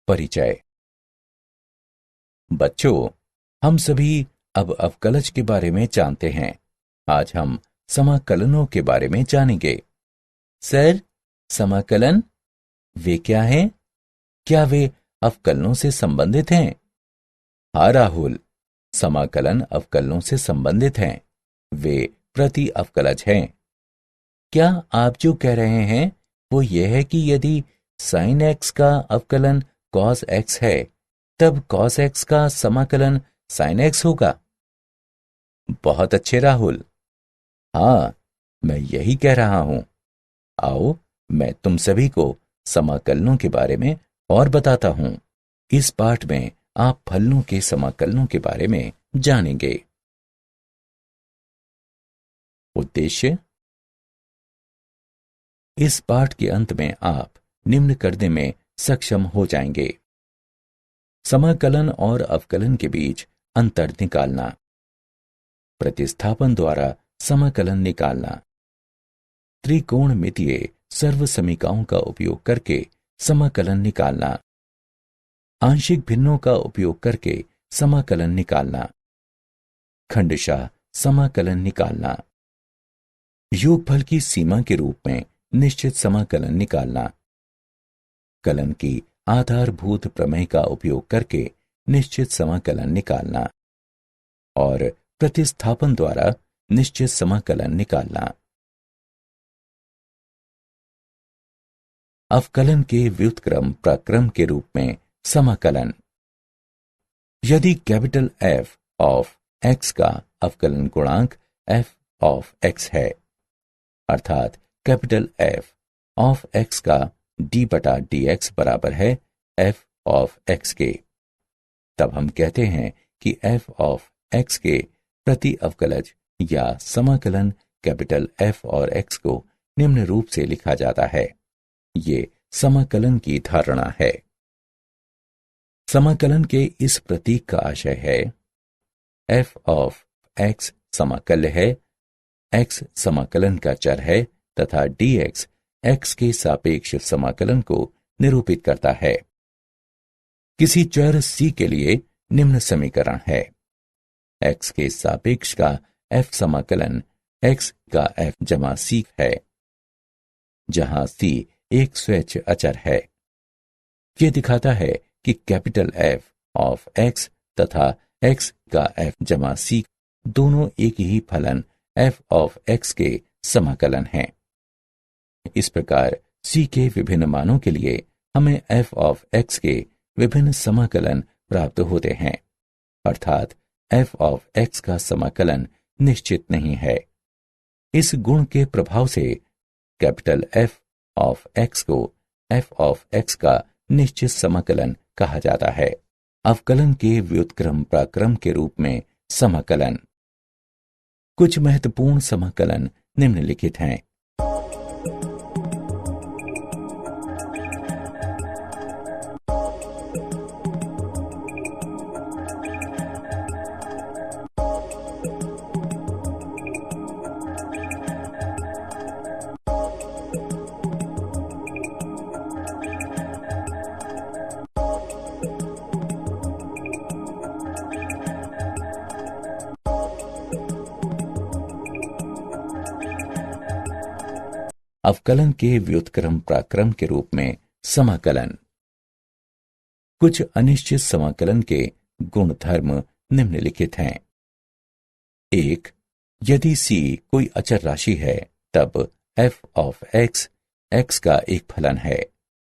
परिचय। बच्चों, हम सभी अब अवकलज के बारे में जानते हैं। आज हम समाकलनों के बारे में जानेंगे। सर, समाकलन वे क्या हैं? क्या वे अवकलनों से संबंधित हैं? हाँ राहुल, समाकलन अवकलनों से संबंधित हैं। वे प्रति अवकलज हैं। क्या आप जो कह रहे हैं वो ये है कि यदि sin x का अवकलन cos x है, तब cos x का समाकलन sin x होगा? बहुत अच्छे राहुल। हाँ, मैं यही कह रहा हूं। आओ, मैं तुम सभी को समाकलनों के बारे में और बताता हूं। इस पाठ में आप फलनों के समाकलनों के बारे में जानेंगे। उद्देश्य: इस पाठ के अंत में आप निम्न करने में सक्षम हो जाएंगे। समाकलन और अवकलन के बीच अंतर निकालना, प्रतिस्थापन द्वारा समाकलन निकालना, त्रिकोणमितीय सर्वसमीकाओं का उपयोग करके समाकलन निकालना, आंशिक भिन्नों का उपयोग करके समाकलन निकालना, खंडशः समाकलन निकालना, योगफल की सीमा के रूप में निश्चित समाकलन निकालना, कलन की आधारभूत प्रमेय का उपयोग करके निश्चित समाकलन निकालना और प्रतिस्थापन द्वारा निश्चित समाकलन निकालना। अवकलन के व्युत्क्रम प्रक्रम के रूप में समाकलन। यदि कैपिटल F ऑफ x का अवकलन गुणांक f ऑफ x है, अर्थात कैपिटल F ऑफ x का d बटा dx बराबर है f ऑफ x के, तब हम कहते हैं कि f ऑफ x के प्रति अवकलज या समाकलन कैपिटल F और x को निम्न रूप से लिखा जाता है। ये समाकलन की धारणा है। समाकलन के इस प्रतीक का आशय है f ऑफ x समाकल्य है, x समाकलन का चर है तथा dx x के सापेक्ष समाकलन को निरूपित करता है। किसी चर c के लिए निम्न समीकरण है: x के सापेक्ष का f समाकलन x का f जमा c है, जहां c एक स्वैच्छ अचर है। यह दिखाता है कि कैपिटल F ऑफ x तथा x का f जमा c दोनों एक ही फलन f ऑफ x के समाकलन हैं। इस प्रकार c के विभिन्न मानों के लिए हमें f ऑफ x के विभिन्न समाकलन प्राप्त होते हैं, अर्थात f ऑफ x का समाकलन निश्चित नहीं है। इस गुण के प्रभाव से कैपिटल F ऑफ x को f ऑफ x का निश्चित समाकलन कहा जाता है। अवकलन के व्युत्क्रम प्रक्रम के रूप में समाकलन। कुछ महत्वपूर्ण समाकलन निम्नलिखित हैं। अवकलन के व्युत्क्रम प्रक्रम के रूप में समाकलन। कुछ अनिश्चित समाकलन के गुणधर्म निम्नलिखित हैं। 1. यदि c कोई अचर राशि है, तब f ऑफ x x का एक फलन है,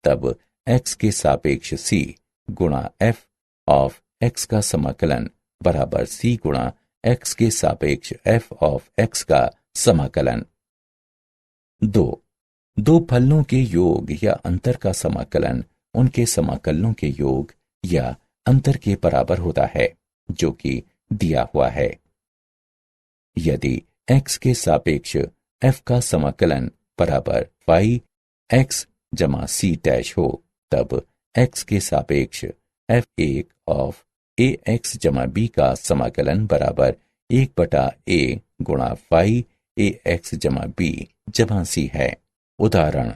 तब x के सापेक्ष c गुणा f ऑफ x का समाकलन बराबर c गुणा x के सापेक्ष f ऑफ x का समाकलन। 2. दो फलनों के योग या अंतर का समाकलन उनके समाकलनों के योग या अंतर के बराबर होता है, जो कि दिया हुआ है। यदि x के सापेक्ष f का समाकलन बराबर y x जमा c डैश हो, तब x के सापेक्ष f1 ऑफ ax जमा b का समाकलन बराबर 1 बटा a गुणा y ax जमा b जमा c है। उदाहरण: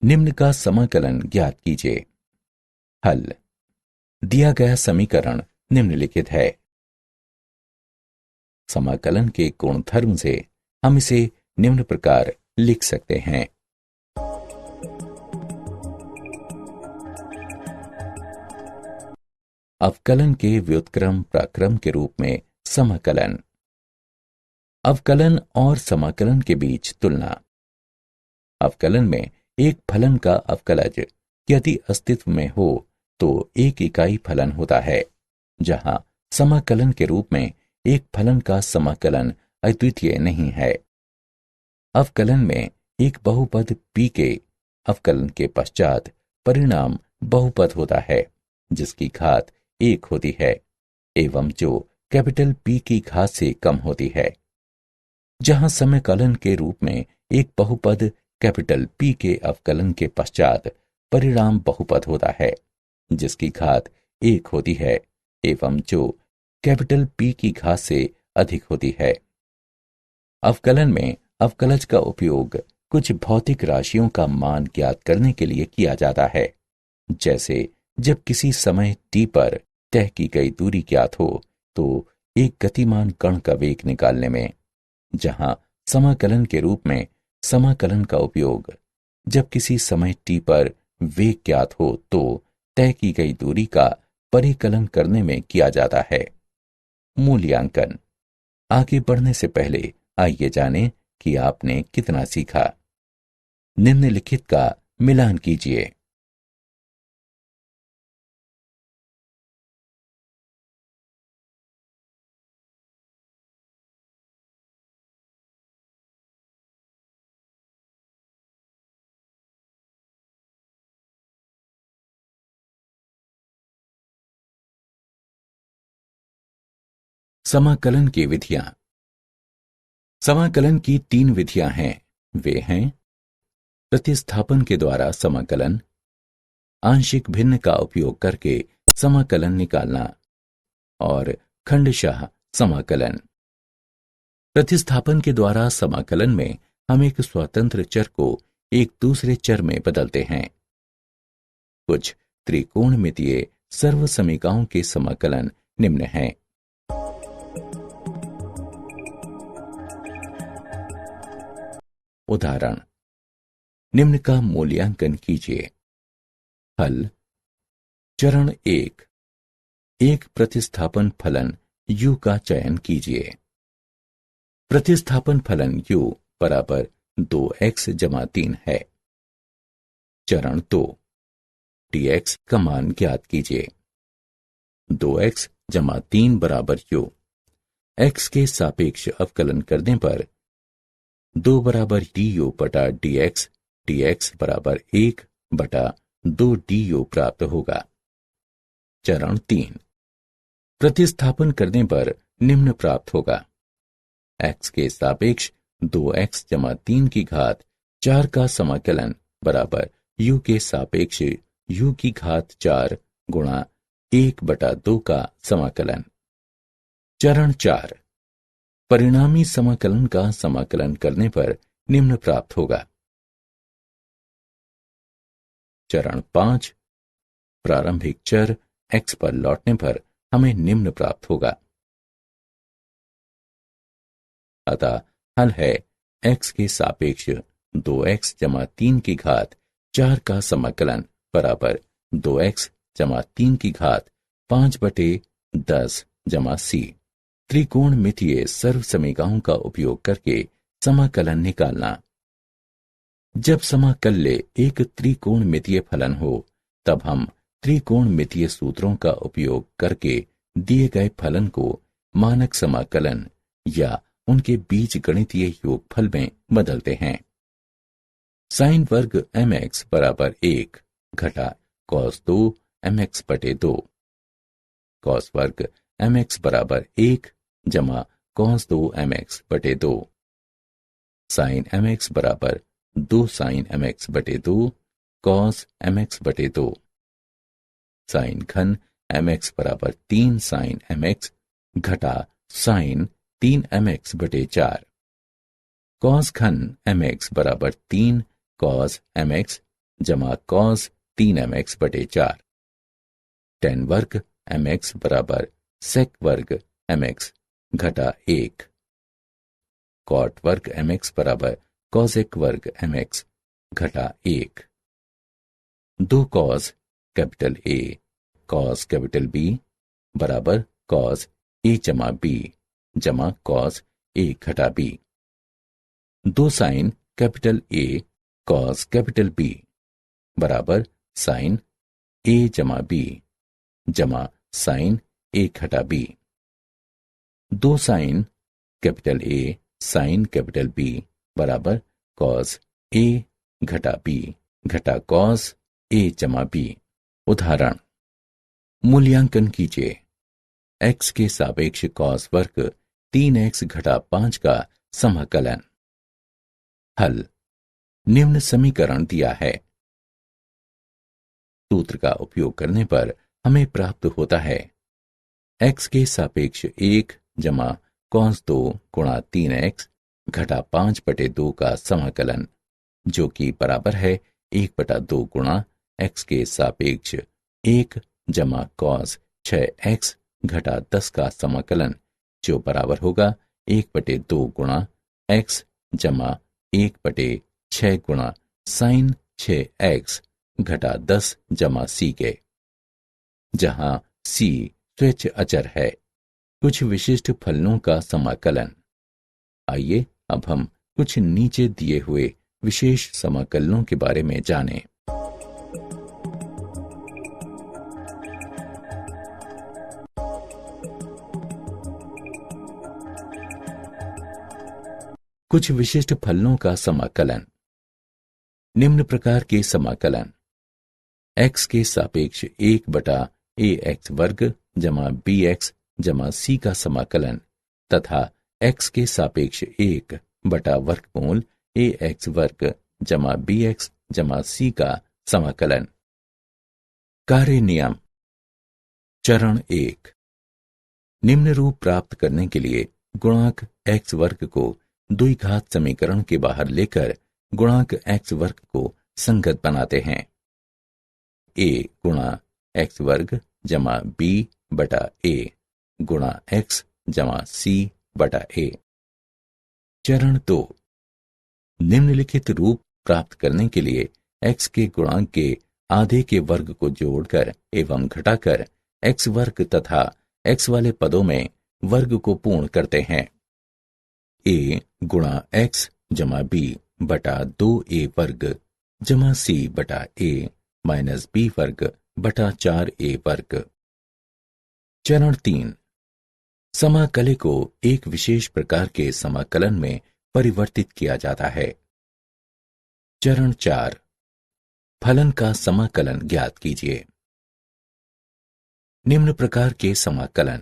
निम्न का समाकलन ज्ञात कीजिए। हल। दिया गया समीकरण निम्नलिखित है। समाकलन के गुणधर्म से हम इसे निम्न प्रकार लिख सकते हैं। अवकलन के व्युत्क्रम प्रक्रम के रूप में समाकलन। अवकलन और समाकलन के बीच तुलना। अवकलन में एक फलन का अवकलज यदि अस्तित्व में हो तो एक इकाई फलन होता है, जहां समाकलन के रूप में एक फलन का समाकलन अद्वितीय नहीं है। अवकलन में एक बहुपद p के अवकलन के पश्चात परिणाम बहुपद होता है जिसकी घात 1 होती है एवं जो कैपिटल P की घात से कम होती है। जहां समाकलन के रूप में एक बहुपद कैपिटल P के अवकलन के पश्चात परिणाम बहुपद होता है जिसकी घात 1 होती है एवं जो कैपिटल P की घात से अधिक होती है। अवकलन में अवकलज का उपयोग कुछ भौतिक राशियों का मान ज्ञात करने के लिए किया जाता है, जैसे जब किसी समय t पर तय की गई दूरी ज्ञात हो तो एक गतिमान कण का वेग निकालने में, जहां समाकलन के रूप में समाकलन का उपयोग जब किसी समय t पर वेग ज्ञात हो तो तय की गई दूरी का परिकलन करने में किया जाता है। मूल्यांकन। आगे बढ़ने से पहले आइए जानें कि आपने कितना सीखा। निम्नलिखित का मिलान कीजिए। समाकलन की विधियां। समाकलन की 3 विधियां हैं। वे हैं प्रतिस्थापन के द्वारा समाकलन, आंशिक भिन्न का उपयोग करके समाकलन निकालना और खंडशः समाकलन। प्रतिस्थापन के द्वारा समाकलन में हम एक स्वतंत्र चर को एक दूसरे चर में बदलते हैं। कुछ त्रिकोणमितीय सर्वसमीकाओं के समाकलन निम्न हैं। उदाहरण। निम्न का मूल्यांकन कीजिए। हल। चरण 1। एक प्रतिस्थापन फलन u का चयन कीजिए। प्रतिस्थापन फलन u बराबर 2x जमा 3 है। चरण 2। dx का मान ज्ञात कीजिए। 2x जमा 3 बराबर u। x के सापेक्ष अवकलन करने पर 2 बराबर du बटा dx, dx बराबर 1 बटा 2 du प्राप्त होगा। चरण 3। प्रतिस्थापन करने पर निम्न प्राप्त होगा। x के सापेक्ष 2x जमा 3 की घात 4 का समाकलन बराबर u के सापेक्ष u की घात 4 गुणा 1 बटा 2 का समाकलन। चरण 4। परिणामी समाकलन का समाकलन करने पर निम्न प्राप्त होगा। चरण 5। प्रारंभिक चर x पर लौटने पर हमें निम्न प्राप्त होगा। अतः हल है x के सापेक्ष 2x जमा 3 की घात 4 का समाकलन बराबर 2x जमा 3 की घात 5 बटे 10 जमा c। त्रिकोणमितीय सर्वसमीकाओं का उपयोग करके समाकलन निकालना। जब समाकल्य एक त्रिकोणमितीय फलन हो तब हम त्रिकोणमितीय सूत्रों का उपयोग करके दिए गए फलन को मानक समाकलन या उनके बीजगणितीय योगफल में बदलते हैं। साइन वर्ग mx बराबर 1 घटा cos 2 mx बटे 2। cos वर्ग mx बराबर 1 जमा cos 2 mx बटे 2। साइन mx बराबर 2 साइन mx बटे 2 cos mx बटे 2। साइन घन mx बराबर 3 साइन mx घटा साइन 3 mx बटे 4। cos घन mx बराबर 3 cos mx जमा cos 3 mx बटे 4। tan वर्ग mx बराबर sec वर्ग mx घटा 1, cot वर्ग mx बराबर cosec वर्ग mx घटा 1, 2 cos capital A cos capital B बराबर cos A जमा B जमा cos A घटा B, 2 sin capital A cos capital B बराबर sin A जमा B जमा sin A घटा B, 2 sin capital A sin capital B बराबर cos A घटा B घटा cos A जमा B। उदाहरण, मूल्यांकन कीजिए x के सापेक्ष cos वर्ग 3x घटा 5 का समाकलन। हल, निम्न समीकरण दिया है। सूत्र का उपयोग करने पर हमें प्राप्त होता है x के सापेक्ष 1 जमा cos 2 गुणा 3x घटा 5/2 का समाकलन, जो कि बराबर है 1/2 गुणा x के सापेक्ष 1 जमा cos 6x घटा 10 का समाकलन, जो बराबर होगा 1/2 गुणा x जमा 1/6 गुणा sin 6x घटा 10 जमा c के, जहां c स्वेच्छ अचर है। कुछ विशिष्ट फलनों का समाकलन। आइए अब हम कुछ नीचे दिए हुए विशेष समाकलनों के बारे में जानें। कुछ विशिष्ट फलनों का समाकलन। निम्न प्रकार के समाकलन: x के सापेक्ष 1/ax वर्ग जमा bx जमा c का समाकलन तथा x के सापेक्ष 1/वर्गमूल ax वर्ग जमा bx जमा c का समाकलन। कार्य नियम। चरण 1, निम्न रूप प्राप्त करने के लिए गुणांक x वर्ग को द्विघात समीकरण के बाहर लेकर गुणांक x वर्ग को संगत बनाते हैं। a गुणा x वर्ग जमा b बटा a गुणा x जमा c बटा a। चरण 2, निम्नलिखित रूप प्राप्त करने के लिए x के गुणांक के आधे के वर्ग को जोड़कर एवं घटाकर x वर्ग तथा x वाले पदों में वर्ग को पूर्ण करते हैं। a गुणा x जमा b बटा 2a वर्ग जमा c बटा a माइनस b वर्ग बटा 4a वर्ग। चरण 3, समाकले को एक विशेष प्रकार के समाकलन में परिवर्तित किया जाता है। चरण 4, फलन का समाकलन ज्ञात कीजिए। निम्न प्रकार के समाकलन: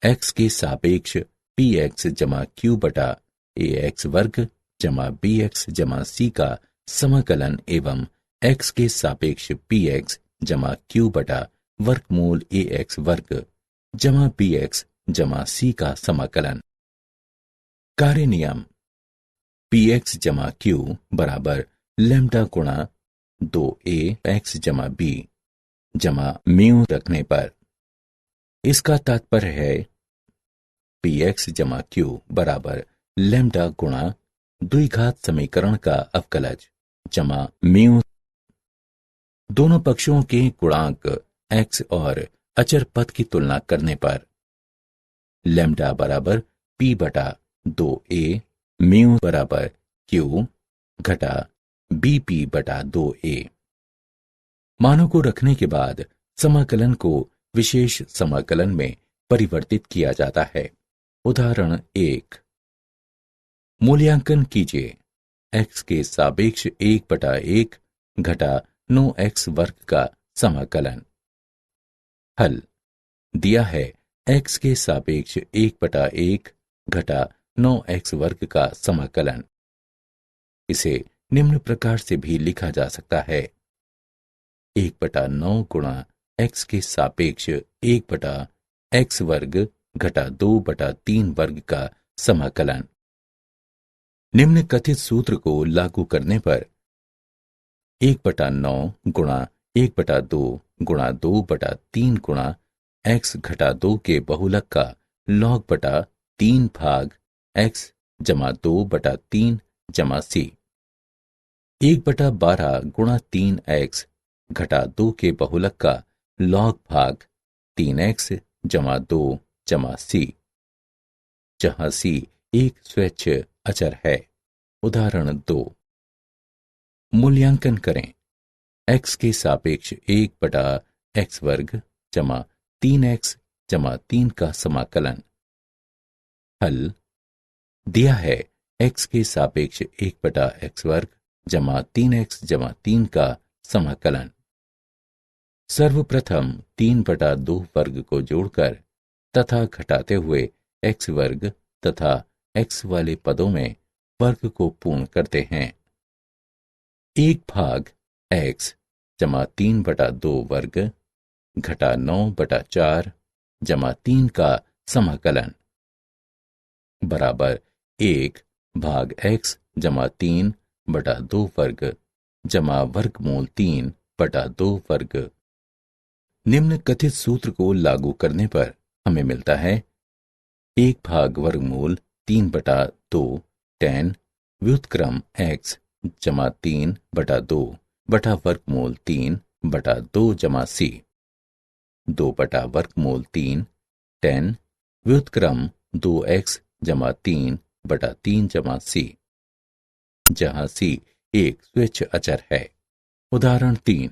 x के सापेक्ष px जमा q बटा ax वर्ग जमा bx जमा c का समाकलन एवं x के सापेक्ष px जमा q बटा वर्गमूल ax वर्ग जमा bx जमा c का समाकलन। कार्य नियम। px जमा q बराबर लैम्डा गुणा 2a x जमा b जमा म्यू रखने पर, इसका तात्पर्य है px जमा q बराबर लैम्डा गुणा द्विघात समीकरण का अवकलज जमा म्यू, दोनों पक्षों के गुणांक x और अचर पद की तुलना करने पर लैम्डा बराबर p बटा 2a म्यू बराबर q घटा bp बटा 2a। मानों को रखने के बाद समाकलन को विशेष समाकलन में परिवर्तित किया जाता है। उदाहरण 1, मूल्यांकन कीजिए x के सापेक्ष 1/1 घटा 9x वर्ग का समाकलन। हल, दिया है x के सापेक्ष 1/1 घटा 9x वर्ग का समाकलन। इसे निम्न प्रकार से भी लिखा जा सकता है: 1/9 गुणा x के सापेक्ष 1/x वर्ग घटा 2/3 वर्ग का समाकलन। निम्न कथित सूत्र को लागू करने पर 1/9 गुणा 1/2 गुणा 2/3 गुणा x घटा 2 के बहुलक का log बटा 3 भाग x जमा 2/3 जमा c। 1/12 गुणा 3x घटा 2 के बहुलक का log भाग 3x जमा 2 जमा c, जहां c एक स्वैच्छ अचर है। उदाहरण 2। मूल्यांकन करें। x के सापेक्ष 1/x वर्ग जमा 3x जमा 3 का समाकलन। हल दिया है x के सापेक्ष 1/x वर्ग जमा 3x जमा 3 का समाकलन। सर्वप्रथम 3/2 वर्ग को जोड़कर तथा घटाते हुए x वर्ग तथा x वाले पदों में वर्ग को पूर्ण करते हैं। 1 भाग x जमा 3/2 वर्ग घटा 9/4 जमा 3 का समाकलन बराबर 1 भाग x जमा 3/2 वर्ग जमा वर्गमूल 3/2 वर्ग। निम्न कथित सूत्र को लागू करने पर हमें मिलता है 1 भाग वर्गमूल 3/2 tan व्युत्क्रम x जमा 3/2 बटा वर्गमूल 3/2 जमा c। 2 बटा वर्गमूल 3 tan व्युत्क्रम 2x जमा 3/3 जमा c, जहां c एक स्वैच्छ अचर है। उदाहरण 3।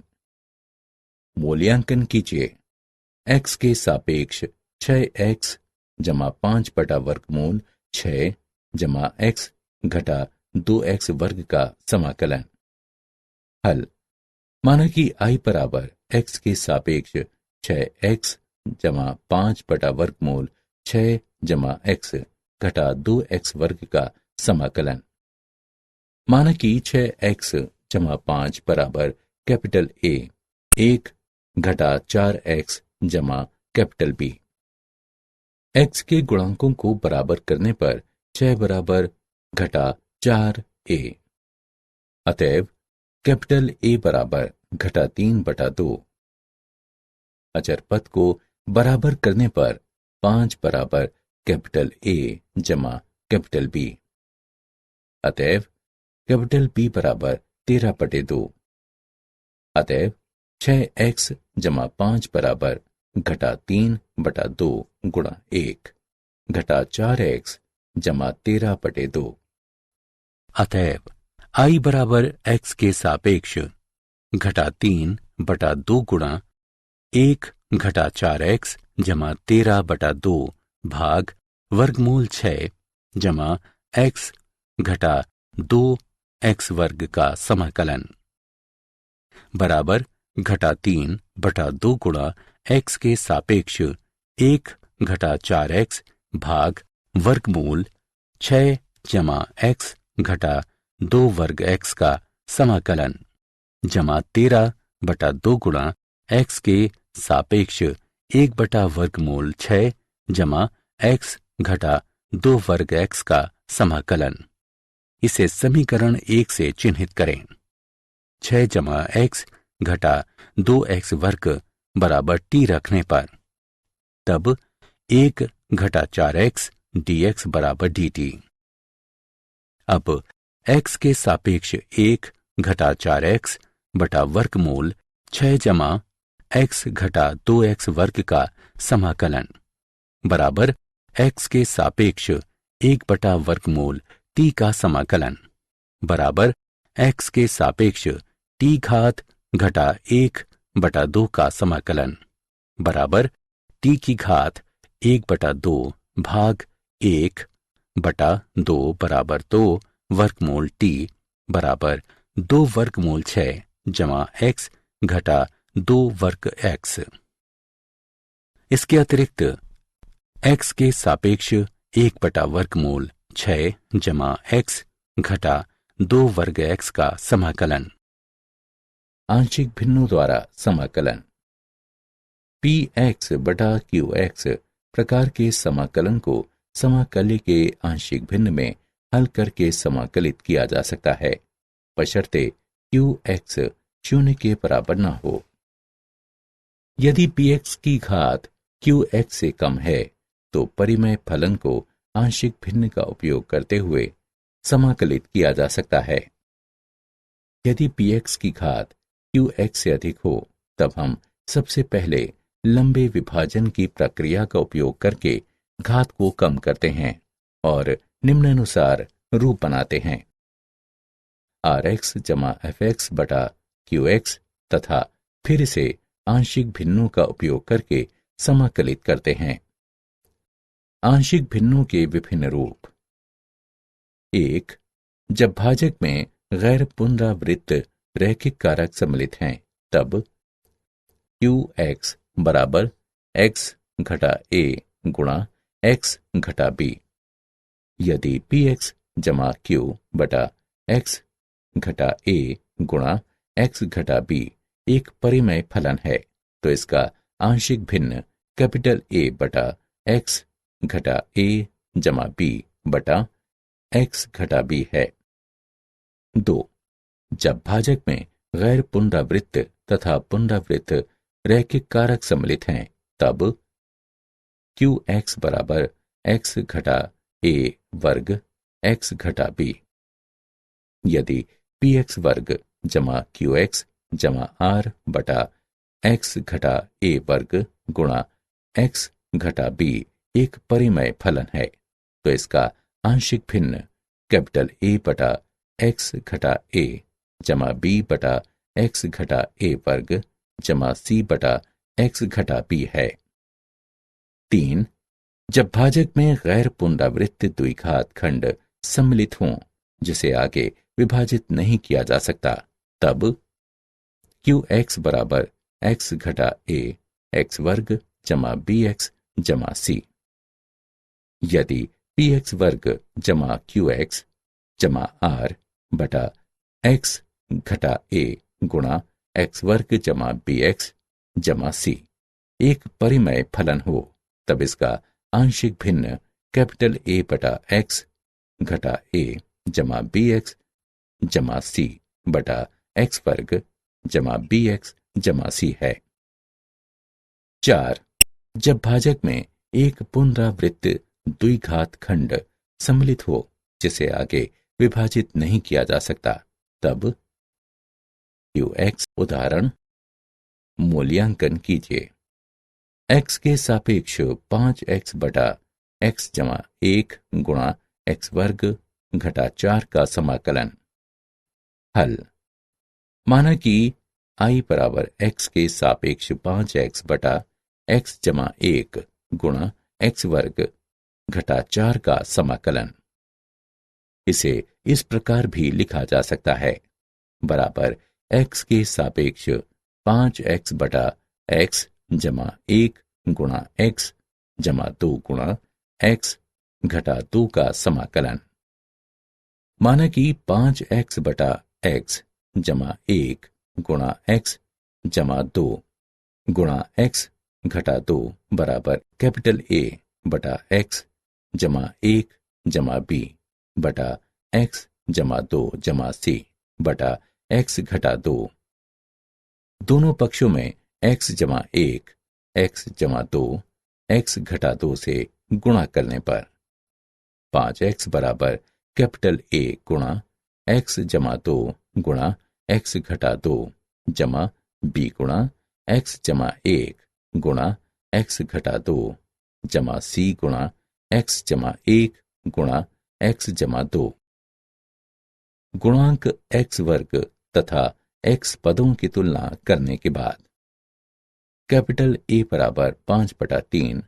मूल्यांकन कीजिए। x के सापेक्ष 6x जमा 5 बटा वर्गमूल 6 जमा x घटा 2x वर्ग का समाकलन। हल माना कि i बराबर x के सापेक्ष 6x जमा 5 बटा वर्गमूल 6 जमा x घटा 2x वर्ग का समाकलन। माना कि 6x जमा 5 बराबर कैपिटल A 1 घटा 4x जमा कैपिटल B। x के गुणांकों को बराबर करने पर 6 बराबर घटा 4a। अतएव कैपिटल A बराबर घटा 3/2। अचर पद को बराबर करने पर 5 बराबर कैपिटल A जमा कैपिटल B। अतएव कैपिटल B बराबर 13/2। अतएव 6x जमा 5 बराबर घटा 3/2 गुणा 1 घटा 4x जमा 13/2। अतएव i बराबर x के सापेक्ष घटा 3/2 गुणा 1 घटा 4x जमा 13/2 भाग वर्गमूल 6 जमा x घटा 2x वर्ग का समाकलन बराबर घटा 3/2 गुणा x के सापेक्ष 1 घटा 4x भाग वर्गमूल 6 जमा x घटा 2 वर्ग x का समाकलन जमा 13/2 गुणा x के सापेक्ष 1 बटा वर्गमूल 6 जमा x घटा 2 वर्ग x का समाकलन। इसे समीकरण 1 से चिन्हित करें। 6 जमा x घटा 2x वर्ग बराबर t रखने पर तब 1 घटा 4x dx बराबर dt। अब x के सापेक्ष 1 घटा 4x बटा वर्गमूल 6 जमा x घटा 2x वर्ग का समाकलन बराबर x के सापेक्ष 1 बटा वर्गमूल t का समाकलन बराबर x के सापेक्ष t घात घटा 1 बटा 2 का समाकलन बराबर t की घात 1/2 भाग 1 बटा 2 बराबर 2 वर्गमूल t बराबर 2 वर्गमूल 6 जमा x घटा 2 वर्ग x। इसके अतिरिक्त x के सापेक्ष 1 बटा वर्गमूल 6 जमा x घटा 2 वर्ग x का समाकलन। आंशिक भिन्नों द्वारा समाकलन। px बटा qx प्रकार के समाकलन को समाकल्य के आंशिक भिन्न में हल करके समाकलित किया जा सकता है, बशर्ते qx 0 के बराबर न हो। यदि px की घात qx से कम है तो परिमेय फलन को आंशिक भिन्न का उपयोग करते हुए समाकलित किया जा सकता है। यदि px की घात qx से अधिक हो तब हम सबसे पहले लंबे विभाजन की प्रक्रिया का उपयोग करके घात को कम करते हैं और निम्नानुसार रूप बनाते हैं। rx जमा fx बटा qx तथा फिर इसे आंशिक भिन्नों का उपयोग करके समाकलित करते हैं। आंशिक भिन्नों के विभिन्न रूप। 1. जब भाजक में गैर पुनरावृत्त रैखिक कारक सम्मिलित हैं तब qx बराबर x घटा a गुणा x घटा b। यदि px जमा q बटा x घटा a गुणा x घटा b एक परिमेय फलन है तो इसका आंशिक भिन्न कैपिटल A बटा x घटा a जमा b बटा x घटा b है। 2. जब भाजक में गैर पुनरावृत्त तथा पुनरावृत्त रैखिक कारक सम्मिलित हैं तब qx बराबर x घटा a वर्ग x घटा b। यदि px वर्ग जमा qx जमा r बटा x घटा a वर्ग गुणा x घटा b एक परिमेय फलन है तो इसका आंशिक भिन्न कैपिटल A बटा x घटा a जमा b बटा x घटा a वर्ग जमा c बटा x घटा b है। 3. जब भाजक में गैर पुनरावृत्त द्विघात खंड सम्मिलित हों जिसे आगे विभाजित नहीं किया जा सकता तब qx बराबर x घटा a x वर्ग जमा bx जमा c। यदि px वर्ग जमा qx जमा r बटा x घटा a गुणा x वर्ग जमा bx जमा c एक परिमेय फलन हो तब इसका आंशिक भिन्न कैपिटल A बटा x घटा a जमा bx जमा c बटा x वर्ग जमा bx जमा c है। 4. जब भाजक में एक पुनरावृत्त द्विघात खंड सम्मिलित हो जिसे आगे विभाजित नहीं किया जा सकता तब qx उदाहरण मूल्यांकन कीजिए। x के सापेक्ष 5x बटा x जमा 1 गुणा x वर्ग घटा 4 का समाकलन। हल। माना कि I बराबर x के सापेक्ष 5x बटा x जमा 1 गुणा x वर्ग घटा 4 का समाकलन। इसे इस प्रकार भी लिखा जा सकता है बराबर x के सापेक्ष 5x बटा x जमा 1 गुणा x जमा 2 गुणा x घटा 2 का समाकलन। माना कि 5x बटा x जमा 1 गुणा x जमा 2 गुणा x घटा 2 बराबर कैपिटल A बटा x जमा 1 जमा b बटा x जमा 2 जमा c बटा x घटा 2। दोनों पक्षों में x जमा 1 x जमा 2 x घटा 2 से गुणा करने पर 5x बराबर कैपिटल A गुणा x जमा 2 गुणा x घटा 2 जमा b गुणा x जमा 1 गुणा x घटा 2 जमा c गुणा x जमा 1 गुणा x जमा 2। गुणांक x वर्ग तथा x पदों की तुलना करने के बाद कैपिटल A बराबर 5 बटा 3,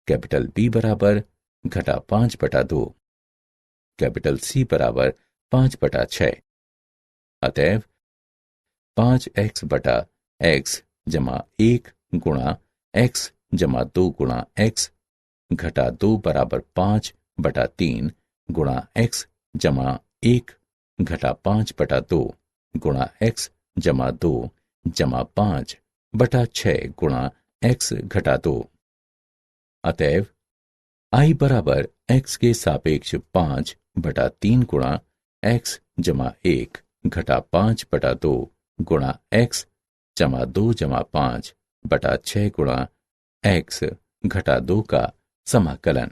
कैपिटल B बराबर घटा 5 बटा 2, कैपिटल C बराबर 5 बटा 6। अतएव 5x बटा x जमा 1 गुणा x जमा 2 गुणा x घटा 2 बराबर 5 बटा 3 गुणा x जमा 1 घटा 5 बटा 2 गुणा x जमा 2 जमा 5 बटा 6 गुणा x घटा 2। अतएव I बराबर x के सापेक्ष 5 बटा 3 गुणा x जमा 1 घटा 5 बटा 2 गुणा x जमा 2 जमा 5 बटा 6 गुणा x घटा 2 का समाकलन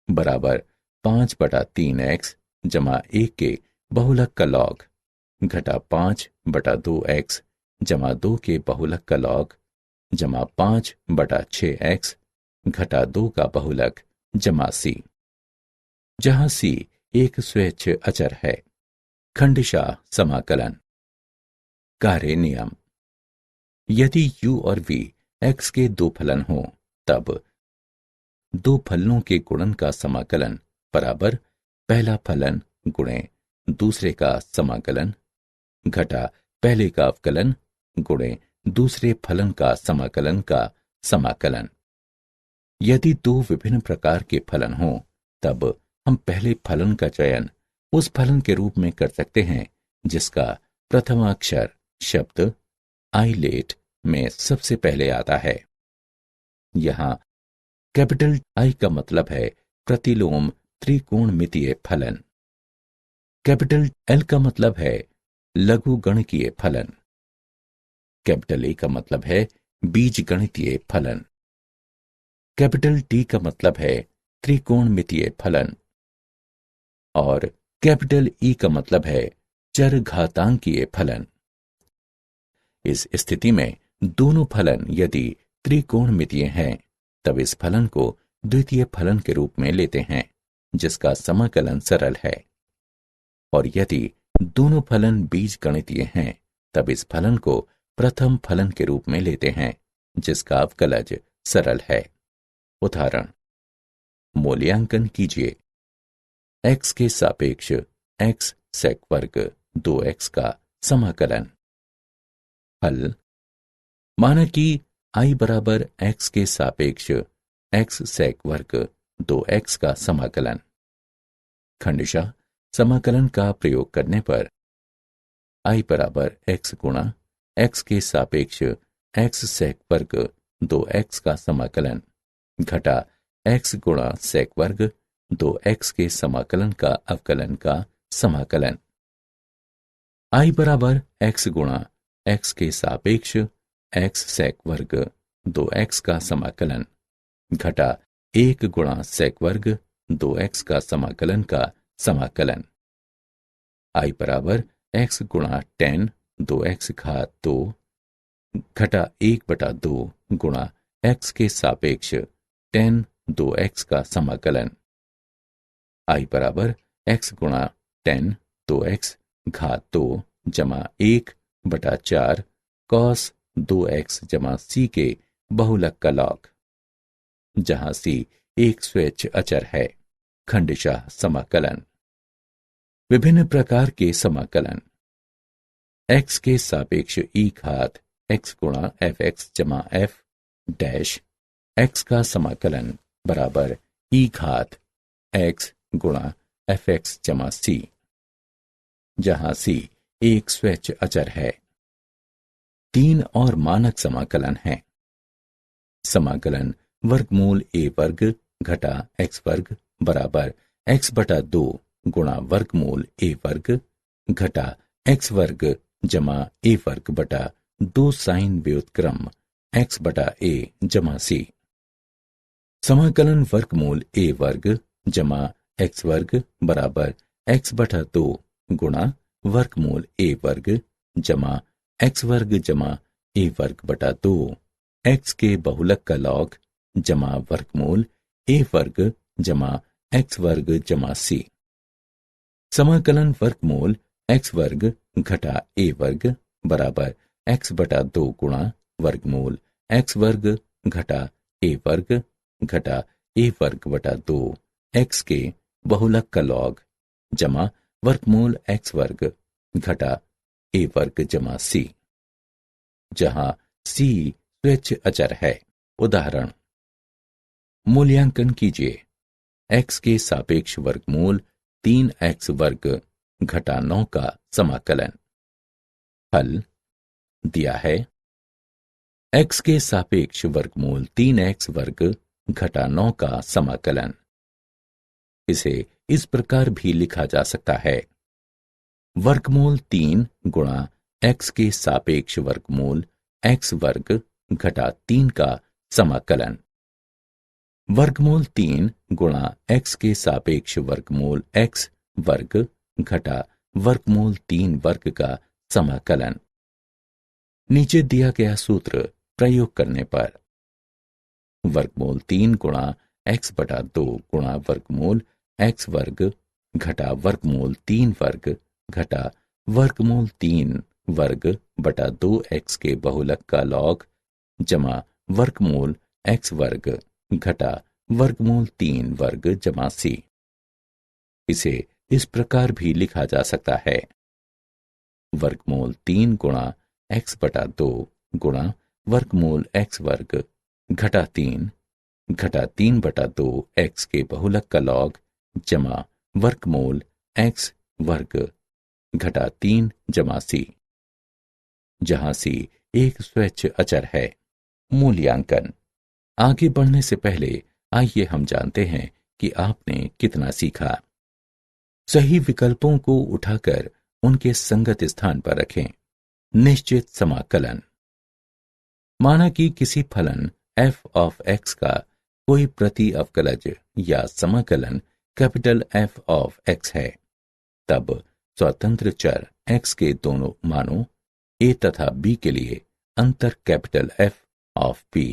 बराबर 5 बटा 3x जमा 1 के बहुलक का लॉग घटा 5 बटा 2x जमा 2 के बहुलक का लॉग जमा 5 बटा 6x घटा 2 का बहुलक जमा c, जहां c एक स्वेच्छ अचर है। खंडशः समाकलन। कार्य नियम। यदि u और v x के दो फलन हों तब दो फलनों के गुणन का समाकलन बराबर पहला फलन गुणे दूसरे का समाकलन घटा पहले का अवकलन गुणे दूसरे फलन का समाकलन का समाकलन। यदि दो विभिन्न प्रकार के फलन हों तब हम पहले फलन का चयन उस फलन के रूप में कर सकते हैं जिसका प्रथम अक्षर शब्द आइलेट में सबसे पहले आता है। यहां कैपिटल I का मतलब है प्रतिलोम त्रिकोणमितीय फलन, कैपिटल L का मतलब है लघु गणकीय फलन, कैपिटल A का मतलब है बीजगणितीय फलन, कैपिटल T का मतलब है त्रिकोणमितीय फलन और कैपिटल E का मतलब है चरघातांकीय फलन। इस स्थिति में दोनों फलन यदि त्रिकोणमितीय हैं तब इस फलन को द्वितीय फलन के रूप में लेते हैं जिसका समाकलन सरल है, और यदि दोनों फलन बीजगणितीय हैं तब इस फलन को प्रथम फलन के रूप में लेते हैं जिसका अवकलज सरल है। उदाहरण। मूल्यांकन कीजिए। x के सापेक्ष x सेक वर्ग 2x का समाकलन। हल। माना कि I बराबर x के सापेक्ष x सेक वर्ग 2x का समाकलन। खंडशः समाकलन का प्रयोग करने पर I बराबर x गुणा x के सापेक्ष x सेक वर्ग 2x का समाकलन घटा x गुणा सेक वर्ग 2x के समाकलन का अवकलन का समाकलन। I बराबर x गुणा x के सापेक्ष x सेक वर्ग 2x का समाकलन घटा 1 गुणा सेक वर्ग 2x का समाकलन का समाकलन। I बराबर x गुणा tan 2x घात 2 घटा 1/2 गुणा x के सापेक्ष tan 2x का समाकलन। I बराबर x गुणा tan 2x घात 2 जमा 1/4 cos 2x जमा c के बहुलक का लॉग, जहां c एक स्वेच्छ अचर है। खंडशः समाकलन। विभिन्न प्रकार के समाकलन। x के सापेक्ष e घात x गुणा fx जमा f डैश x का समाकलन बराबर e घात x गुणा fx जमा c, जहां c एक स्वेच्छ अचर है। 3 और मानक समाकलन हैं। समाकलन वर्गमूल a वर्ग घटा x वर्ग बराबर x/2 गुणा वर्गमूल a वर्ग घटा x वर्ग जमा a वर्ग बटा 2 साइन व्युत्क्रम x/a जमा c। समाकलन वर्गमूल a वर्ग जमा x वर्ग बराबर x/2 गुणा वर्गमूल a वर्ग जमा x वर्ग जमा a वर्ग बटा 2 x के बहुलक का लॉग जमा वर्गमूल a वर्ग जमा x वर्ग जमा c। समाकलन वर्गमूल x वर्ग घटा a वर्ग बराबर x/2 गुणा वर्गमूल x वर्ग घटा a वर्ग घटा a वर्ग बटा 2 x के बहुलक का लॉग जमा वर्गमूल x वर्ग घटा a वर्ग जमा c, जहां c स्वेच्छ अचर है। उदाहरण। मूल्यांकन कीजिए। x के सापेक्ष वर्गमूल 3x वर्ग घटा 9 का समाकलन। हल दिया है। x के सापेक्ष वर्गमूल 3x वर्ग घटा 9 का समाकलन। इसे इस प्रकार भी लिखा जा सकता है। वर्गमूल 3 गुणा x के सापेक्ष वर्गमूल x वर्ग घटा 3 का समाकलन। वर्गमूल 3 गुणा x के सापेक्ष वर्गमूल x वर्ग घटा वर्गमूल 3 वर्ग का समाकलन। नीचे दिया गया सूत्र प्रयोग करने पर वर्गमूल 3 गुणा x बटा 2 गुणा वर्गमूल x वर्ग घटा वर्गमूल 3 वर्ग घटा वर्गमूल 3 वर्ग बटा 2x के बहुलक का लॉग जमा वर्गमूल x वर्ग घटा वर्गमूल 3 वर्ग जमा c। इसे इस प्रकार भी लिखा जा सकता है वर्गमूल 3 गुणा x बटा 2 गुणा वर्गमूल x वर्ग घटा 3 बटा 2 x के बहुलक का लॉग जमा वर्गमूल x वर्ग घटा 3 जमा c, जहां c एक स्वैच्छ अचर है। मूल्यांकन। आगे बढ़ने से पहले आइए हम जानते हैं कि आपने कितना सीखा। सही विकल्पों को उठाकर उनके संगत स्थान पर रखें। निश्चित समाकलन। माना कि किसी फलन f ऑफ x का कोई प्रति अवकलज या समाकलन कैपिटल F ऑफ x है, तब स्वतंत्र चर x के दोनों मानों a तथा b के लिए अंतर कैपिटल F ऑफ b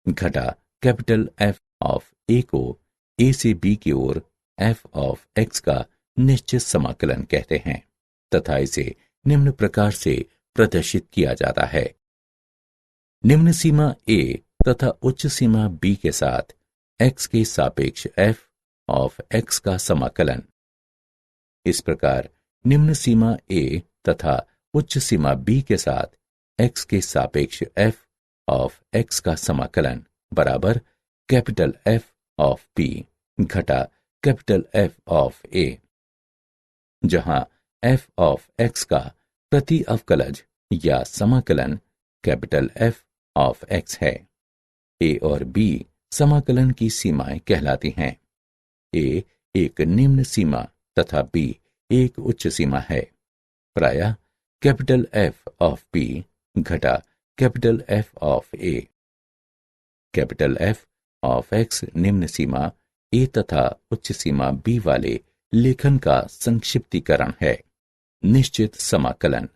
घटा कैपिटल F ऑफ a को a से b की ओर f ऑफ x का निश्चित समाकलन कहते हैं तथा इसे निम्न प्रकार से प्रदर्शित किया जाता है। निम्न सीमा a तथा उच्च सीमा b के साथ x के सापेक्ष f ऑफ x का समाकलन। इस प्रकार निम्न सीमा a तथा उच्च सीमा b के साथ x के सापेक्ष f ऑफ x का समाकलन बराबर कैपिटल F ऑफ b घटा कैपिटल F ऑफ a, जहां f ऑफ x का प्रति अवकलज या समाकलन कैपिटल F ऑफ x है। a और b समाकलन की सीमाएं कहलाती हैं। a एक निम्न सीमा तथा b एक उच्च सीमा है। प्रायः कैपिटल F ऑफ b घटा capital F of a। Capital F of x निम्न सीमा a तथा उच्च सीमा b वाले लेखन का संक्षिप्तीकरण है। निश्चित समाकलन।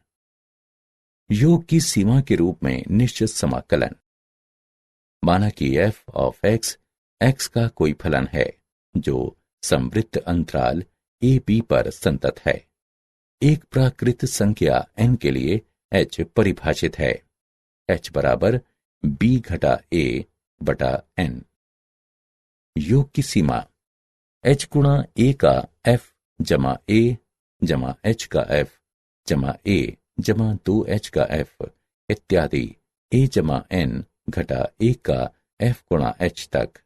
योग की सीमा के रूप में निश्चित समाकलन। माना कि f ऑफ x x का कोई फलन है जो संवृत्त अंतराल a b पर संतत है। एक प्राकृत संख्या n के लिए h परिभाषित है। h बराबर b घटा a बटा n। योग की सीमा h गुणा a का f जमा a जमा h का f जमा a जमा 2h का f इत्यादि a जमा n घटा 1 का f गुणा h तक।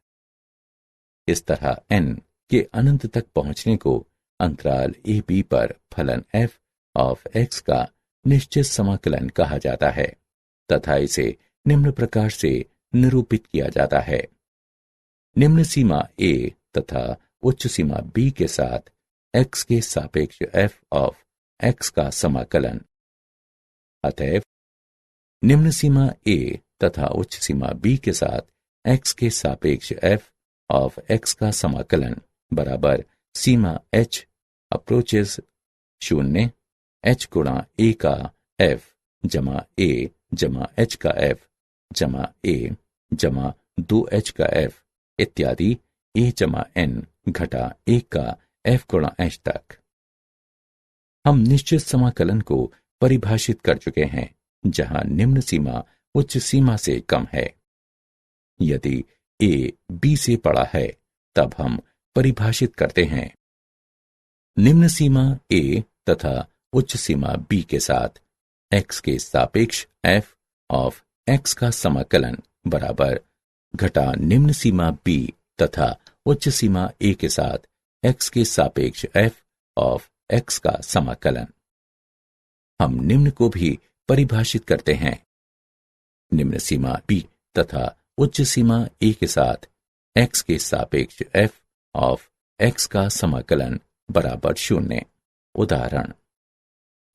इस तरह n के अनंत तक पहुंचने को अंतराल a b पर फलन f ऑफ x का निश्चित समाकलन कहा जाता है तथा इसे निम्न प्रकार से निरूपित किया जाता है। निम्न सीमा a तथा उच्च सीमा b के साथ x के सापेक्ष f ऑफ x का समाकलन। अतएव निम्न सीमा a तथा उच्च सीमा b के साथ x के सापेक्ष f ऑफ x का समाकलन बराबर सीमा h अप्रोचेस 0 h गुणा a का f जमा a जमा h का f जमा a जमा 2h का f इत्यादि a जमा n घटा 1 का f गुणा h तक। हम निश्चित समाकलन को परिभाषित कर चुके हैं जहां निम्न सीमा उच्च सीमा से कम है। यदि a b से बड़ा है तब हम परिभाषित करते हैं निम्न सीमा a तथा उच्च सीमा b के साथ x के सापेक्ष f ऑफ x का समाकलन बराबर घटा निम्न सीमा b तथा उच्च सीमा a के साथ x के सापेक्ष f ऑफ x का समाकलन। हम निम्न को भी परिभाषित करते हैं निम्न सीमा b तथा उच्च सीमा a के साथ x के सापेक्ष f ऑफ x का समाकलन बराबर 0। उदाहरण,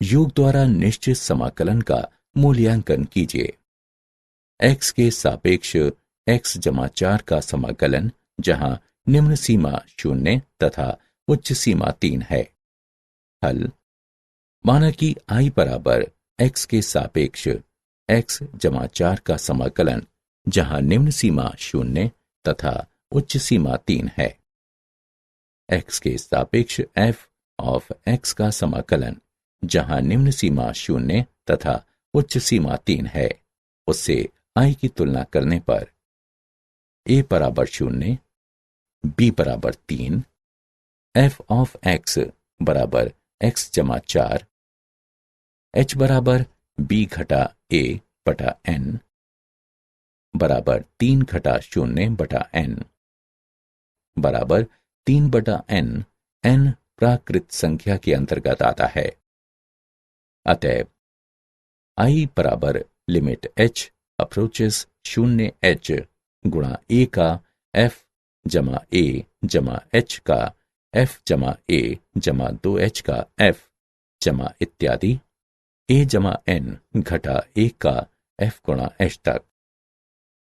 योग द्वारा निश्चित समाकलन का मूल्यांकन कीजिए। x के सापेक्ष x जमा 4 का समाकलन जहां निम्न सीमा 0 तथा उच्च सीमा 3 है। हल। माना कि I बराबर x के सापेक्ष x जमा 4 का समाकलन जहां निम्न सीमा 0 तथा उच्च सीमा 3 है। x के सापेक्ष f ऑफ x का समाकलन जहां निम्न सीमा 0 तथा उच्च सीमा 3 है, उससे I की तुलना करने पर a बराबर 0, b बराबर 3, f ऑफ x बराबर x जमा 4, h बराबर b घटा a बटा n बराबर 3 घटा 0 बटा n बराबर 3 बटा n प्राकृत संख्या के अंतर्गत आता है। अतएव I बराबर लिमिट h अप्रोचेस 0h गुणा a का f जमा a जमा h का f जमा a जमा 2h का f जमा इत्यादि a जमा n घटा 1 का f गुणा h तक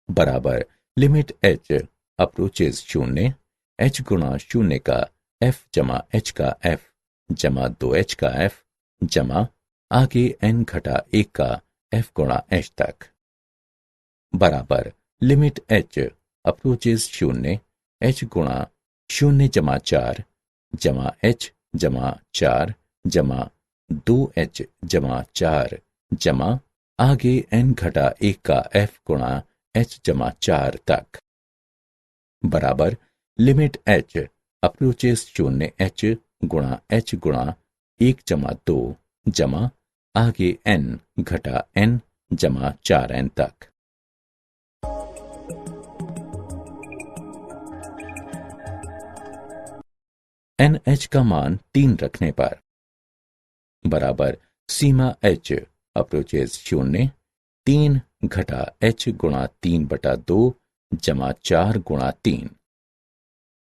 बराबर लिमिट h अप्रोचेस 0 h गुणा 0 का f जमा h का f जमा 2h का f जमा आगे n घटा 1 का f गुणा h तक बराबर लिमिट h अप्रोचेस 0 h गुणा 0 जमा 4 जमा h जमा 4 जमा 2h जमा 4 जमा आगे n घटा 1 का f गुणा h जमा 4 तक बराबर लिमिट h अप्रोचेस 0h गुणा h गुणा 1 जमा 2 जमा आगे n घटा n जमा 4n तक। NH का मान 3 रखने पर बराबर सीमा h अप्रोचेस 0 3 घटा h गुणा 3 बटा 2 जमा 4 गुणा 3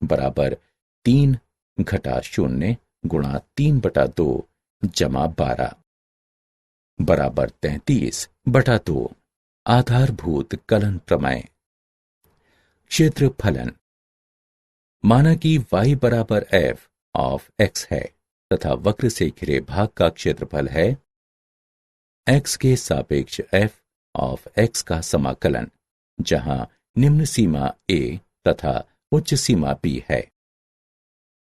बराबर 3 घटा 0 गुणा 3 बटा 2 जमा 12 बराबर 33 बटा 2 आधारभूत कलन प्रमेय। क्षेत्रफलन। माना कि y बराबर f ऑफ x है तथा वक्र से घिरे भाग का क्षेत्रफल है x के सापेक्ष f ऑफ x का समाकलन जहां निम्न सीमा a तथा उच्च सीमा b है।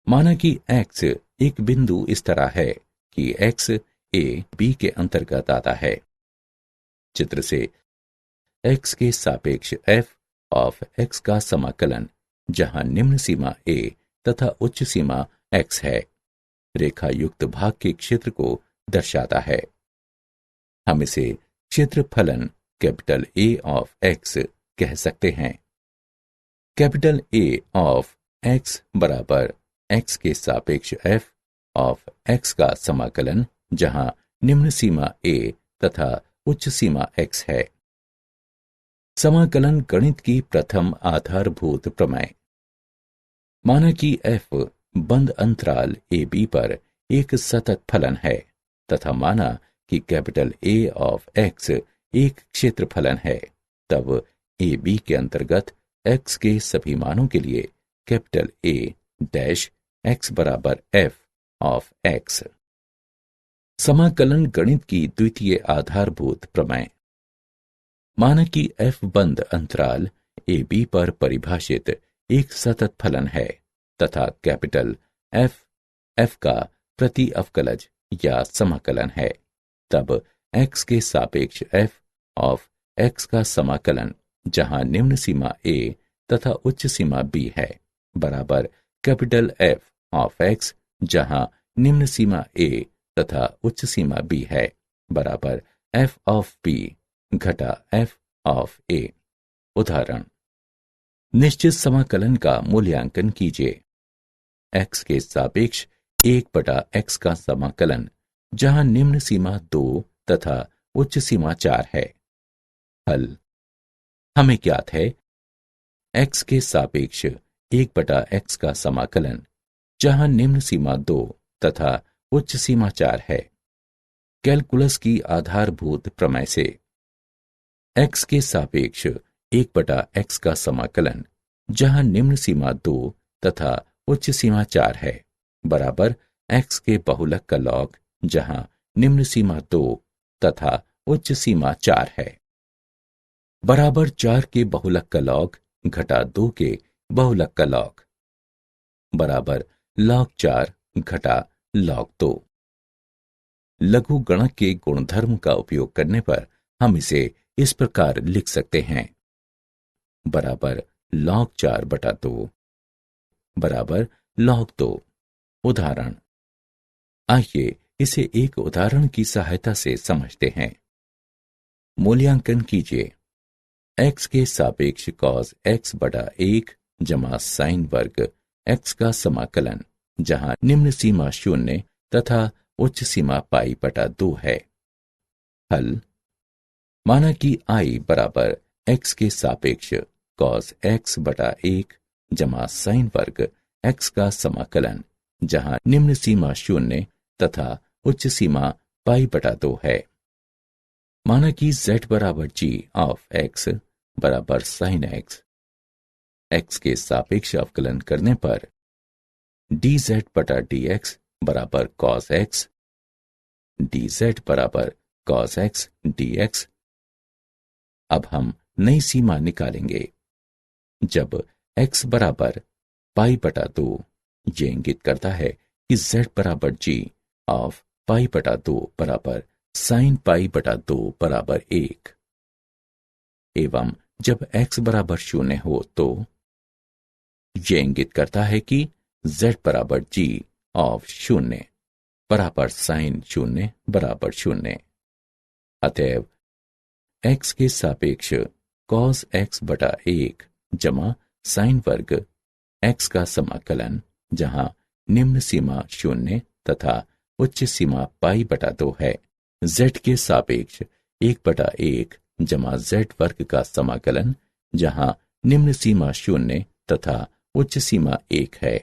माना कि x एक बिंदु इस तरह है कि x a b के अंतर्गत आता है। चित्र से x के सापेक्ष f ऑफ x का समाकलन जहां निम्न सीमा a तथा उच्च सीमा x है, रेखा युक्त भाग के क्षेत्र को दर्शाता है। हम इसे क्षेत्रफलन कैपिटल A ऑफ x कह सकते हैं। कैपिटल A ऑफ x बराबर x के सापेक्ष f ऑफ x का समाकलन जहां निम्न सीमा a तथा उच्च सीमा x है। समाकलन गणित की प्रथम आधारभूत प्रमेय। माना कि f बंद अंतराल AB पर एक सतत फलन है तथा माना कि कैपिटल A ऑफ x एक क्षेत्रफलन है, तब AB के अंतर्गत x के सभी मानों के लिए कैपिटल A डैश x बराबर f ऑफ x। समाकलन गणित की द्वितीय आधारभूत प्रमेय। माना कि f बंद अंतराल AB पर परिभाषित एक सतत फलन है तथा कैपिटल f का प्रति अवकलज या समाकलन है, तब x के सापेक्ष f ऑफ x का समाकलन जहां निम्न सीमा a तथा उच्च सीमा b है बराबर कैपिटल F ऑफ x जहां निम्न सीमा a तथा उच्च सीमा b है बराबर f ऑफ b घटा f ऑफ a। उदाहरण। निश्चित समाकलन का मूल्यांकन कीजिए। x के सापेक्ष 1/x का समाकलन जहां निम्न सीमा 2 तथा उच्च सीमा 4 है। हल। हमें ज्ञात है x के सापेक्ष 1/x का समाकलन जहां निम्न सीमा 2 तथा उच्च सीमा 4 है। कैलकुलस की आधारभूत प्रमेय से x के सापेक्ष 1/x का समाकलन जहां निम्न सीमा 2 तथा उच्च सीमा 4 है, बराबर x के बहुलक का लॉग जहां निम्न सीमा 2 तथा उच्च सीमा 4 है, बराबर 4 के बहुलक का लॉग घटा 2 के बहुलक का लॉग, बराबर log 4 घटा log 2। लघु गणक के गुणधर्म का उपयोग करने पर हम इसे इस प्रकार लिख सकते हैं, बराबर log 4/2 बराबर log 2। उदाहरण, आइए इसे एक उदाहरण की सहायता से समझते हैं। मूल्यांकन कीजिए। x के सापेक्ष cos x/1 जमा साइन वर्ग x का समाकलन जहां निम्न सीमा 0 तथा उच्च सीमा π/2 है। हल, माना कि I बराबर x के सापेक्ष cos x/1 जमा साइन वर्ग x का समाकलन जहां निम्न सीमा 0 तथा उच्च सीमा π/2 है। माना कि z बराबर g ऑफ x बराबर sin x के सापेक्ष अवकलन करने पर dz/dx बराबर cos x, dz बराबर cos x dx। अब हम नई सीमा निकालेंगे। जब x बराबर π/2 ये इंगित करता है कि z बराबर g ऑफ π/2 बराबर sin π/2 बराबर 1, एवं जब x बराबर 0 हो तो ये इंगित करता है कि z बराबर g ऑफ 0 बराबर sin 0 बराबर 0। अतएव x के सापेक्ष cos x/1 जमा साइन वर्ग x का समाकलन जहां निम्न सीमा 0 तथा उच्च सीमा π/2 है, z के सापेक्ष 1/1 जमा z वर्ग का समाकलन जहां निम्न सीमा 0 तथा उच्च सीमा 1 है,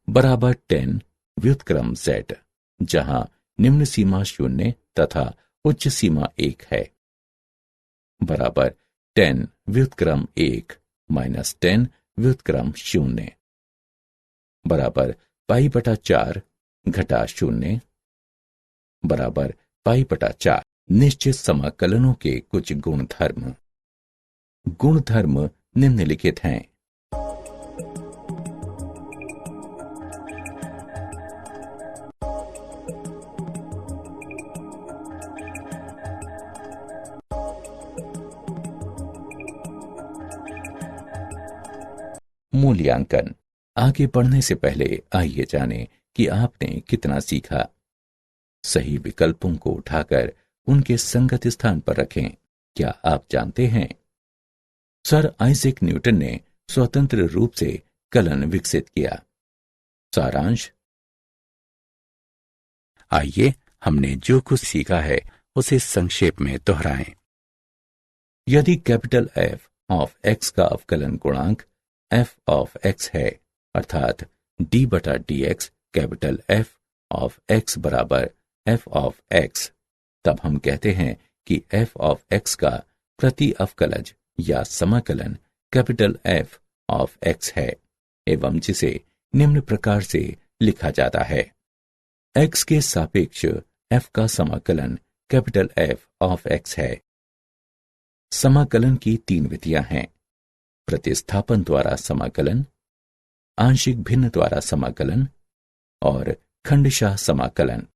बराबर tan व्युत्क्रम z जहां निम्न सीमा 0 तथा उच्च सीमा 1 है, बराबर tan व्युत्क्रम 1 माइनस tan व्युत्क्रम 0 बराबर π/4 घटा 0 बराबर π/4। निश्चित समाकलनों के कुछ गुणधर्म। गुणधर्म निम्नलिखित हैं। मूल्यांकन। आगे बढ़ने से पहले आइए जानें कि आपने कितना सीखा। सही विकल्पों को उठाकर उनके संगत स्थान पर रखें। क्या आप जानते हैं, सर आइजैक न्यूटन ने स्वतंत्र रूप से कलन विकसित किया। सारांश, आइए हमने जो कुछ सीखा है उसे संक्षेप में दोहराएं। यदि कैपिटल F ऑफ x का अवकलन गुणांक f ऑफ x है, अर्थात d/dx capital F of x बराबर f ऑफ x, तब हम कहते हैं कि f ऑफ x का प्रति अवकलज या समाकलन कैपिटल F ऑफ x है, एवं जिसे निम्न प्रकार से लिखा जाता है। x के सापेक्ष f का समाकलन कैपिटल F ऑफ x है। समाकलन की 3 विधियां हैं: प्रतिस्थापन द्वारा समाकलन, आंशिक भिन्न द्वारा समाकलन और खंडशः समाकलन।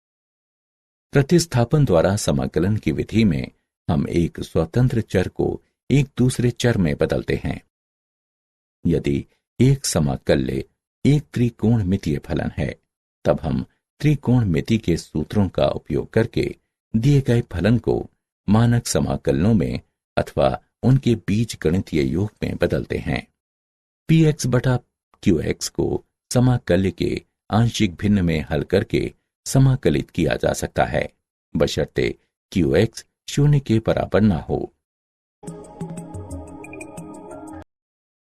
प्रतिस्थापन द्वारा समाकलन की विधि में हम एक स्वतंत्र चर को एक दूसरे चर में बदलते हैं। यदि एक समाकल्य एक त्रिकोणमितीय फलन है, तब हम त्रिकोणमिति के सूत्रों का उपयोग करके दिए गए फलन को मानक समाकलनों में अथवा उनके बीजगणितीय योग में बदलते हैं। px/qx को समाकल्य के आंशिक भिन्न में हल करके समाकलित किया जा सकता है, बशर्ते qx 0 के बराबर ना हो।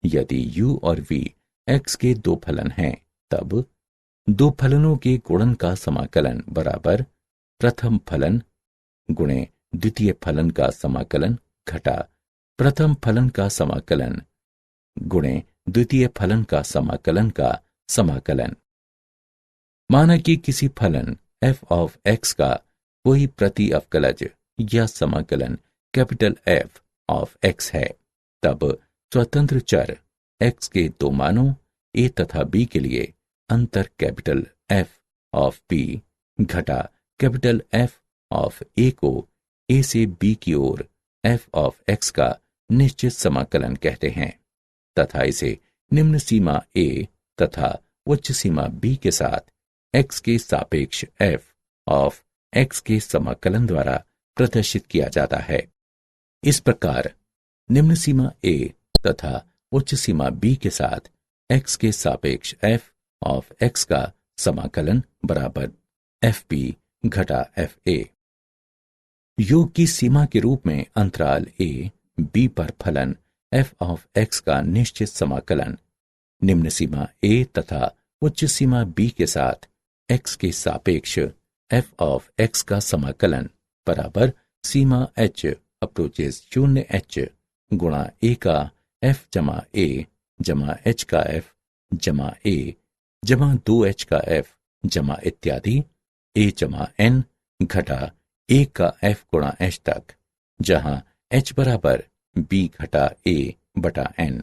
यदि u और v x के 2 फलन हैं, तब 2 फलनों के गुणन का समाकलन बराबर प्रथम फलन गुणे द्वितीय फलन का समाकलन घटा प्रथम फलन का समाकलन गुणे द्वितीय फलन का समाकलन का समाकलन। माना कि किसी फलन f ऑफ x का कोई प्रति अवकलज या समाकलन कैपिटल F ऑफ x है, तब स्वतंत्र चर x के दो मानों a तथा b के लिए अंतर कैपिटल F ऑफ b घटा कैपिटल F ऑफ a को a से b की ओर f ऑफ x का निश्चित समाकलन कहते हैं तथा इसे निम्न सीमा a तथा उच्च सीमा b के साथ x के सापेक्ष f ऑफ x के समाकलन द्वारा प्रदर्शित किया जाता है। इस प्रकार निम्न सीमा a तथा उच्च सीमा b के साथ x के सापेक्ष f ऑफ x का समाकलन बराबर fb घटा fa। योग की सीमा के रूप में अंतराल a b पर फलन f ऑफ x का निश्चित समाकलन निम्न सीमा a तथा उच्च सीमा b के साथ x के सापेक्ष f ऑफ x का समाकलन बराबर सीमा h अप्रोचेस 0h गुणा a का f जमा a जमा h का f जमा a जमा 2h का f जमा इत्यादि a जमा n घटा a का f गुणा h तक, जहां h बराबर b घटा a बटा n।